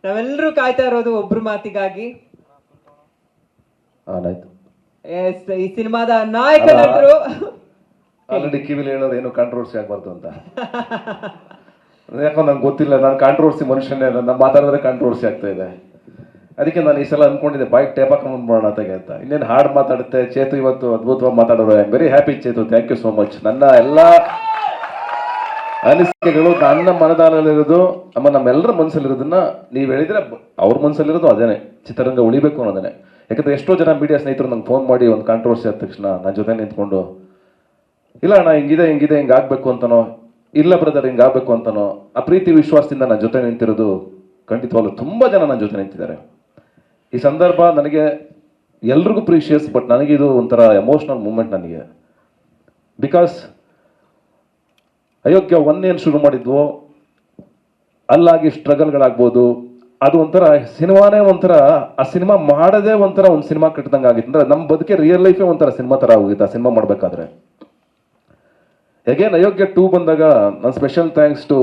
ನಾವೆಲ್ಲರೂ ಕಾಯ್ತಾ ಇರೋದು ಒಬ್ರು ಮಾತಿಗಾಗಿ. ಎಸ್, ಈ ಸಿನಿಮಾದ ನಾಯಕ ನಟರು. ಆಲ್ರೆಡಿ ಕಿವಿಲಿ ಹೇಳೋದು ಏನು ಕಾಂಟ್ರವರ್ಸಿ ಆಗ್ಬಾರ್ದು ಅಂತ. ಯಾಕೋ ನಂಗೆ ಗೊತ್ತಿಲ್ಲ, ನಾನು ಕಾಂಟ್ರವರ್ಸಿ ಮನುಷ್ಯನೇ, ನಾನು ಮಾತಾಡಿದ್ರೆ ಕಾಂಟ್ರವರ್ಸಿ ಆಗ್ತಾ ಇದೆ. ಅದಕ್ಕೆ ನಾನು ಈ ಸಲ ಅನ್ಕೊಂಡಿದ್ದೆ ಬಾಯ್ಗೆ ಟೇಪ್ ಹಾಕೊಂಡು ಮಾಡೋಣ ಅಂತ. ಇನ್ನೇನು ಹಾಡು ಮಾತಾಡುತ್ತೆ ಚೇತು, ಇವತ್ತು ಅದ್ಭುತವಾಗಿ ಮಾತಾಡೋರು. I am very happy Chethu, thank you so much. ನನ್ನ ಎಲ್ಲ ಅನಿಸಿಕೆಗಳು ನನ್ನ ಮನದಾನಲ್ಲಿರೋದು, ನಮ್ಮೆಲ್ಲರ ಮನಸ್ಸಲ್ಲಿರೋದನ್ನ ನೀವು ಹೇಳಿದ್ರೆ ಅವ್ರ ಮನಸ್ಸಲ್ಲಿರೋದು ಅದೇನೆ, ಚಿತ್ರರಂಗ ಉಳಿಬೇಕು ಅನ್ನೋದೇನೆ. ಯಾಕಂದ್ರೆ ಎಷ್ಟೋ ಜನ ಮೀಡಿಯಾ ಸ್ನೇಹಿತರು ನಂಗೆ ಫೋನ್ ಮಾಡಿ ಒಂದು ಕಾಂಟ್ರವರ್ಸಿ ಆದ ತಕ್ಷಣ ನನ್ನ ಜೊತೆ ನಿಂತ್ಕೊಂಡು, ಇಲ್ಲ ಅಣ್ಣ ಹಿಂಗಿದೆ ಹಿಂಗಾಗಬೇಕು ಅಂತನೋ, ಇಲ್ಲ ಬ್ರದರ್ ಹಿಂಗಾಗಬೇಕು ಅಂತನೋ, ಆ ಪ್ರೀತಿ ವಿಶ್ವಾಸದಿಂದ ನನ್ನ ಜೊತೆ ನಿಂತಿರೋದು ಖಂಡಿತವಾಗ್ಲೂ ತುಂಬ ಜನ ನನ್ನ ಜೊತೆ ನಿಂತಿದ್ದಾರೆ. ಈ ಸಂದರ್ಭ ನನಗೆ ಎಲ್ರಿಗೂ ಪ್ರೀಶಿಯಸ್, ಬಟ್ ನನಗಿದು ಒಂಥರ ಎಮೋಷ್ನಲ್ ಮೂಮೆಂಟ್ ನನಗೆ. ಬಿಕಾಸ್ ಅಯೋಗ್ಯ ಏನು ಶುರು ಮಾಡಿದ್ವೋ ಅಲ್ಲಾಗಿ ಸ್ಟ್ರಗಲ್ಗಳಾಗ್ಬೋದು, ಅದು ಒಂಥರ ಸಿನಿಮಾನೇ ಒಂಥರ, ಆ ಸಿನಿಮಾ ಮಾಡದೇ ಒಂಥರ ಒಂದು ಸಿನಿಮಾ ಕಟ್ಟಿದಂಗೆ ಆಗಿತ್ತು. ಅಂದ್ರೆ ನಮ್ಮ ಬದುಕೆ ರಿಯಲ್ ಲೈಫೇ ಒಂಥರ ಸಿನಿಮಾ ಥರ ಹೋಗಿತ್ತು ಆ ಸಿನಿಮಾ ಮಾಡಬೇಕಾದ್ರೆ. ಹೇಗೇನು ಅಯೋಗ್ಯ 2 ಬಂದಾಗ ನಾನು ಸ್ಪೆಷಲ್ ಥ್ಯಾಂಕ್ಸ್ ಟು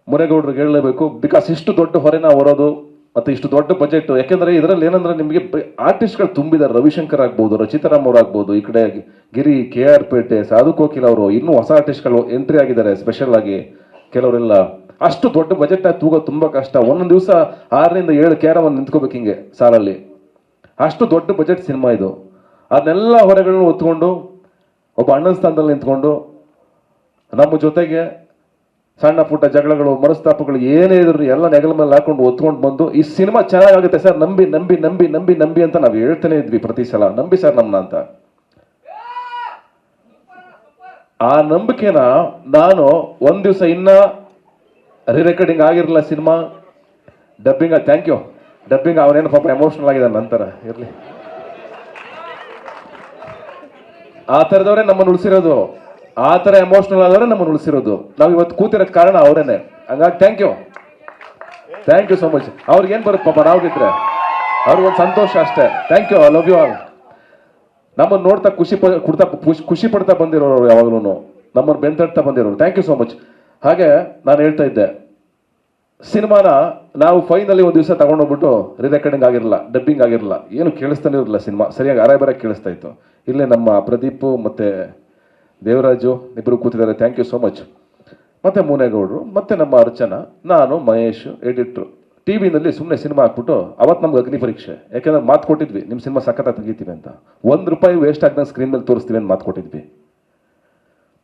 ಮುನೇಗೌಡ್ರಿಗೆ ಹೇಳಲೇಬೇಕು. ಬಿಕಾಸ್ ಇಷ್ಟು ದೊಡ್ಡ ಹೊರೆನ ಹೊರೋದು ಮತ್ತು ಇಷ್ಟು ದೊಡ್ಡ ಬಜೆಟ್, ಯಾಕೆಂದರೆ ಇದರಲ್ಲಿ ಏನಂದ್ರೆ ನಿಮಗೆ ಆರ್ಟಿಸ್ಟ್ಗಳು ತುಂಬಿದ್ದಾರೆ. ರವಿಶಂಕರ್ ಆಗ್ಬೋದು, ರಚಿತಾರಾಮ್ ಅವ್ರು ಆಗ್ಬೋದು, ಈ ಕಡೆ ಗಿರಿ, KR ಪೇಟೆ, ಸಾಧು ಕೋಕಿಲ್ ಅವರು, ಇನ್ನೂ ಹೊಸ ಆರ್ಟಿಸ್ಟ್ಗಳು ಎಂಟ್ರಿ ಆಗಿದ್ದಾರೆ ಸ್ಪೆಷಲ್ ಆಗಿ ಕೆಲವರೆಲ್ಲ. ಅಷ್ಟು ದೊಡ್ಡ ಬಜೆಟ್ ತೂಗೋದು ತುಂಬ ಕಷ್ಟ. ಒಂದೊಂದು ದಿವಸ 6 ರಿಂದ 7 ಕ್ಯಾರವನ್ನು ನಿಂತ್ಕೋಬೇಕು ಹಿಂಗೆ ಸಾಲಲ್ಲಿ. ಅಷ್ಟು ದೊಡ್ಡ ಬಜೆಟ್ ಸಿನಿಮಾ ಇದು. ಅದನ್ನೆಲ್ಲ ಹೊರೆಗಳನ್ನು ಹೊತ್ಕೊಂಡು ಒಬ್ಬ ಅಣ್ಣನ ಸ್ಥಾನದಲ್ಲಿ ನಿಂತ್ಕೊಂಡು ನಮ್ಮ ಜೊತೆಗೆ ಸಣ್ಣ ಪುಟ್ಟ ಜಗಳಗಳು, ಮನಸ್ತಾಪಗಳು ಏನೇ ಇದ್ರು ಎಲ್ಲ ನೆಗಲ ಮೇಲೆ ಹಾಕೊಂಡು ಒತ್ಕೊಂಡು ಬಂದು ಈ ಸಿನಿಮಾ ಚೆನ್ನಾಗುತ್ತೆ ಸರ್, ನಂಬಿ ನಂಬಿ ನಂಬಿ ನಂಬಿ ನಂಬಿ ಅಂತ ನಾವು ಹೇಳ್ತಾನೆ ಇದ್ವಿ ಪ್ರತಿ ಸಲ, ನಂಬಿ ಸರ್ ನಮ್ಮನ್ನ ಅಂತ. ಆ ನಂಬಿಕೆನ ನಾನು ಒಂದ್ ದಿವಸ ಇನ್ನ ರಿರೆಕಾರ್ಡಿಂಗ್ ಆಗಿರಲಿಲ್ಲ cinema, dubbing, thank you dubbing, ಅವನೇನು ಪಾಪ ಎಮೋಷನಲ್ ಆಗಿದೆ ನಂತರ, ಇರ್ಲಿ. ಆ ಥರದವರೇ ನಮ್ಮನ್ನು ಉಳಿಸಿರೋದು, ಆ ಥರ ಎಮೋಷನಲ್ ಆದವರೇ ನಮ್ಮನ್ನು ಉಳಿಸಿರೋದು. ನಾವು ಇವತ್ತು ಕೂತಿರೋಕ್ಕೆ ಕಾರಣ ಅವರೇನೆ. ಹಂಗಾಗಿ ಥ್ಯಾಂಕ್ ಯು ಸೋ ಮಚ್. ಅವ್ರಿಗೆ ಏನು ಬರುತ್ತೆ ಪಾಪ, ನಾವಿದ್ರೆ ಅವ್ರಿಗೊಂದು ಸಂತೋಷ ಅಷ್ಟೇ. Thank you, I love you all. ನಮ್ಮನ್ನು ನೋಡ್ತಾ ಖುಷಿ ಪಡ್ತಾ ಬಂದಿರೋರು, ಯಾವಾಗಲೂ ನಮ್ಮನ್ನು ಬೆಂತಡ್ತಾ ಬಂದಿರೋರು. Thank you so much. ಹಾಗೆ ನಾನು ಹೇಳ್ತಾ ಇದ್ದೆ, ಸಿನಿಮಾನ ನಾವು ಫೈನಲಿ ಒಂದು ದಿವಸ ತಗೊಂಡೋಗ್ಬಿಟ್ಟು ರಿರೆಕಾರ್ಡಿಂಗ್ ಆಗಿರಲಿಲ್ಲ, ಡಬ್ಬಿಂಗ್ ಆಗಿರಲಿಲ್ಲ, ಏನು ಕೇಳಿಸ್ತಾನೆ ಇರಲಿಲ್ಲ ಸಿನಿಮಾ, ಸರಿಯಾಗಿ ಅರಾಬರ ಕೇಳಿಸ್ತಾ ಇತ್ತು. ಇಲ್ಲೇ ನಮ್ಮ ಪ್ರದೀಪ್ ಮತ್ತು ದೇವರಾಜು ಇಬ್ಬರು ಕೂತಿದ್ದಾರೆ, ಥ್ಯಾಂಕ್ ಯು ಸೋ ಮಚ್. ಮತ್ತು ಮುನೇಗೌಡರು, ಮತ್ತು ನಮ್ಮ ಅರ್ಚನಾ, ನಾನು, ಮಹೇಶ್, ಎಡಿಟ್ರು. TV ನಲ್ಲಿ ಸುಮ್ಮನೆ ಸಿನಿಮಾ ಹಾಕ್ಬಿಟ್ಟು ಅವತ್ತು ನಮ್ಗೆ ಅಗ್ನಿ ಪರೀಕ್ಷೆ. ಯಾಕೆಂದ್ರೆ ಮಾತು ಕೊಟ್ಟಿದ್ವಿ ನಿಮ್ಮ ಸಿನಿಮಾ ಸಖತ್ತಾಗಿ ತೆಗಿತೀವಿ ಅಂತ, ₹1 ವೇಸ್ಟ್ ಆಗ್ದಂಗೆ ಸ್ಕ್ರೀನ್ ಮೇಲೆ ತೋರಿಸ್ತೀವಿ ಅಂತ ಮಾತು ಕೊಟ್ಟಿದ್ವಿ.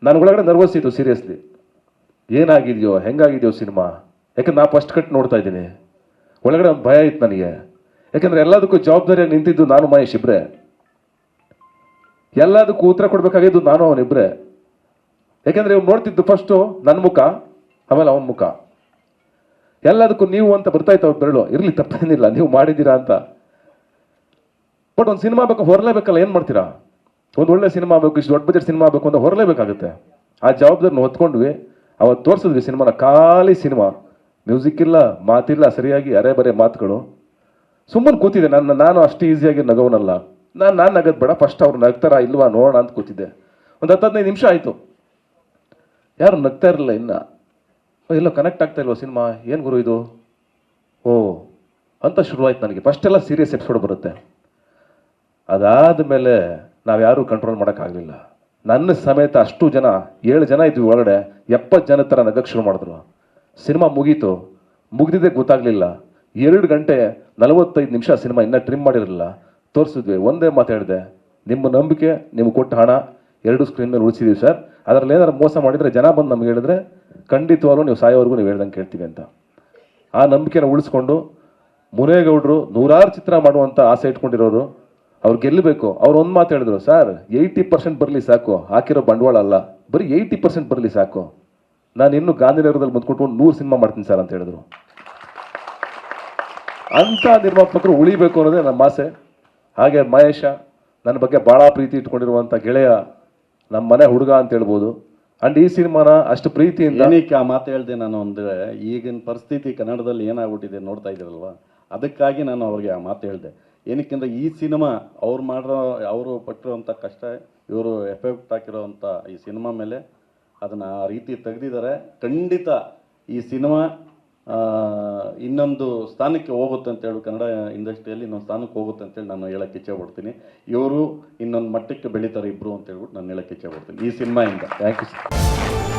ನನಗೊಳಗಡೆ ನರ್ವಸ್ ಇತ್ತು ಸೀರಿಯಸ್ಲಿ, ಏನಾಗಿದೆಯೋ ಹೆಂಗಾಗಿದೆಯೋ ಸಿನಿಮಾ. ಯಾಕಂದ್ರೆ ನಾ ಫಸ್ಟ್ ಕಟ್ ನೋಡ್ತಾ ಇದ್ದೀನಿ, ಒಳಗಡೆ ಒಂದು ಭಯ ಇತ್ತು ನನಗೆ. ಯಾಕಂದ್ರೆ ಎಲ್ಲದಕ್ಕೂ ಜವಾಬ್ದಾರಿಯಾಗಿ ನಿಂತಿದ್ದು ನಾನು ಮಹೇಶ್ ಇಬ್ಬರೇ, ಎಲ್ಲದಕ್ಕೂ ಉತ್ತರ ಕೊಡ್ಬೇಕಾಗಿದ್ದು ನಾನು ಅವನಿಬ್ಬರೇ. ಯಾಕಂದ್ರೆ ಇವ್ನು ನೋಡ್ತಿದ್ದು ಫಸ್ಟು ನನ್ನ ಮುಖ, ಆಮೇಲೆ ಅವನ ಮುಖ. ಎಲ್ಲದಕ್ಕೂ ನೀವು ಅಂತ ಬರ್ತಾ ಇತ್ತು ಅವ್ರು ಬೆರಳು, ಇರಲಿ ತಪ್ಪೇನಿಲ್ಲ ನೀವು ಮಾಡಿದ್ದೀರಾ ಅಂತ. ಬಟ್ ಒಂದು ಸಿನಿಮಾ ಬೇಕು, ಹೊರಲೇಬೇಕಲ್ಲ, ಏನು ಮಾಡ್ತೀರಾ? ಒಂದು ಒಳ್ಳೆ ಸಿನಿಮಾ ಬೇಕು, ಇಷ್ಟು ದೊಡ್ಡ ಬಜೆಟ್ ಸಿನಿಮಾ ಬೇಕು ಅಂತ ಹೊರಲೇಬೇಕಾಗುತ್ತೆ. ಆ ಜವಾಬ್ದಾರಿನ ಹೊತ್ಕೊಂಡ್ವಿ, ಅವತ್ತು ತೋರಿಸಿದ್ವಿ ಸಿನಿಮಾನ. ಖಾಲಿ ಸಿನಿಮಾ, ಮ್ಯೂಸಿಕ್ ಇಲ್ಲ, ಮಾತಿಲ್ಲ, ಸರಿಯಾಗಿ ಅರೆ ಬರೆ ಮಾತುಗಳು. ಸುಮ್ಮನೆ ಕೂತಿದ್ದೆ ನಾನು ಅಷ್ಟು ಈಸಿಯಾಗಿ ನಗೋನಲ್ಲ. ನಾನು ನಗದ್ ಬೇಡ, ಫಸ್ಟ್ ಅವ್ರು ನಗ್ತಾರ ಇಲ್ವಾ ನೋಡೋಣ ಅಂತ ಕೂತಿದ್ದೆ. ಒಂದು 10-15 ನಿಮಿಷ ಆಯಿತು, ಯಾರು ನಗ್ತಾ ಇರಲಿಲ್ಲ. ಇನ್ನು ಎಲ್ಲೋ ಕನೆಕ್ಟ್ ಆಗ್ತಾ ಇಲ್ವ ಸಿನಿಮಾ, ಏನು ಗುರು ಇದು ಓ ಅಂತ ಶುರುವಾಯ್ತು ನನಗೆ. ಫಸ್ಟ್ ಎಲ್ಲ ಸೀರಿಯಸ್ ಎಪಿಸೋಡ್ ಬರುತ್ತೆ, ಅದಾದ ಮೇಲೆ ನಾವ್ಯಾರೂ ಕಂಟ್ರೋಲ್ ಮಾಡೋಕ್ಕಾಗಲಿಲ್ಲ. ನನ್ನ ಸಮೇತ ಅಷ್ಟು ಜನ, 7 ಜನ ಇದ್ವಿ ಒಳಗಡೆ, 70 ಜನ ಥರ ನಗಕ್ಕೆ ಶುರು ಮಾಡಿದ್ರು. ಸಿನಿಮಾ ಮುಗೀತು, ಮುಗಿದಿದ್ದೇ ಗೊತ್ತಾಗಲಿಲ್ಲ. 2 ಗಂಟೆ 45 ನಿಮಿಷ ಸಿನಿಮಾ ಇನ್ನೂ ಟ್ರಿಮ್ ಮಾಡಿರಲಿಲ್ಲ, ತೋರಿಸಿದ್ವಿ. ಒಂದೇ ಮಾತು ಹೇಳಿದೆ, ನಿಮ್ಮ ನಂಬಿಕೆ, ನಿಮ್ಗೆ ಕೊಟ್ಟ ಹಣ 2 ಸ್ಕ್ರೀನ್ ಮೇಲೆ ಉಳಿಸಿದೀವಿ ಸರ್. ಅದರಲ್ಲಿ ಏನಾದ್ರು ಮೋಸ ಮಾಡಿದರೆ ಜನ ಬಂದು ನಮ್ಗೆ ಹೇಳಿದ್ರೆ ಖಂಡಿತವಾಗ್ಲೂ ನೀವು ಸಾಯೋವರೆಗೂ ನೀವು ಹೇಳ್ದಂಗೆ ಕೇಳ್ತೀವಿ ಅಂತ. ಆ ನಂಬಿಕೆನ ಉಳಿಸ್ಕೊಂಡು ಮುನೇಗೌಡರು 100 ಚಿತ್ರ ಮಾಡುವಂಥ ಆಸೆ ಇಟ್ಕೊಂಡಿರೋರು, ಅವ್ರು ಗೆಲ್ಲಬೇಕು. ಅವ್ರು ಒಂದು ಮಾತು ಹೇಳಿದ್ರು, ಸರ್ 80% ಬರಲಿ ಸಾಕು, ಹಾಕಿರೋ ಬಂಡವಾಳ ಅಲ್ಲ, ಬರೀ 80% ಬರಲಿ ಸಾಕು, ನಾನು ಇನ್ನೂ ಗಾಂಧಿನಗರದಲ್ಲಿ ಮುಂದ್ಕೊಟ್ಟು 100 ಸಿನಿಮಾ ಮಾಡ್ತೀನಿ ಸರ್ ಅಂತ ಹೇಳಿದ್ರು. ಅಂಥ ನಿರ್ಮಾಪಕರು ಉಳಿಬೇಕು ಅನ್ನೋದೇ ನಮ್ಮ ಆಸೆ. ಹಾಗೆ ಮಹೇಶ ನನ್ನ ಬಗ್ಗೆ ಭಾಳ ಪ್ರೀತಿ ಇಟ್ಕೊಂಡಿರುವಂಥ ಗೆಳೆಯ, ನಮ್ಮ ಮನೆ ಹುಡುಗ ಅಂತ ಹೇಳ್ಬೋದು. ಅಂಡ್ ಈ ಸಿನಿಮಾನ ಅಷ್ಟು ಪ್ರೀತಿಯಿಂದ ಏನಕ್ಕೆ ಆ ಮಾತು ಹೇಳಿದೆ ನಾನು ಅಂದರೆ, ಈಗಿನ ಪರಿಸ್ಥಿತಿ ಕನ್ನಡದಲ್ಲಿ ಏನಾಗ್ಬಿಟ್ಟಿದೆ ನೋಡ್ತಾ ಇದ್ದೀರಲ್ವ, ಅದಕ್ಕಾಗಿ ನಾನು ಅವ್ರಿಗೆ ಆ ಮಾತು ಹೇಳಿದೆ. ಏನಕ್ಕೆಂದರೆ ಈ ಸಿನಿಮಾ ಅವರು ಪಟ್ಟಿರೋಂಥ ಕಷ್ಟ, ಇವರು ಎಫೆಕ್ಟ್ ಹಾಕಿರೋವಂಥ ಈ ಸಿನಿಮಾ ಮೇಲೆ ಅದನ್ನು ಆ ರೀತಿ ತೆಗೆದಿದ್ದಾರೆ. ಖಂಡಿತ ಈ ಸಿನಿಮಾ ಇನ್ನೊಂದು ಸ್ಥಾನಕ್ಕೆ ಹೋಗುತ್ತೆ ಅಂತೇಳಿ, ಕನ್ನಡ ಇಂಡಸ್ಟ್ರಿಯಲ್ಲಿ ಇನ್ನೊಂದು ಸ್ಥಾನಕ್ಕೆ ಹೋಗುತ್ತೆ ಅಂತೇಳಿ ನಾನು ಹೇಳಕ್ಕೆ ಇಚ್ಛೆ ಪಡ್ತೀನಿ. ಇವರು ಇನ್ನೊಂದು ಮಟ್ಟಕ್ಕೆ ಬೆಳೀತಾರೆ ಇಬ್ಬರು ಅಂತ ಹೇಳ್ಬಿಟ್ಟು ನಾನು ಹೇಳಕ್ಕೆ ಇಚ್ಛೆ ಪಡ್ತೀನಿ ಈ ಸಿನಿಮಾಯಿಂದ. Thank you sir.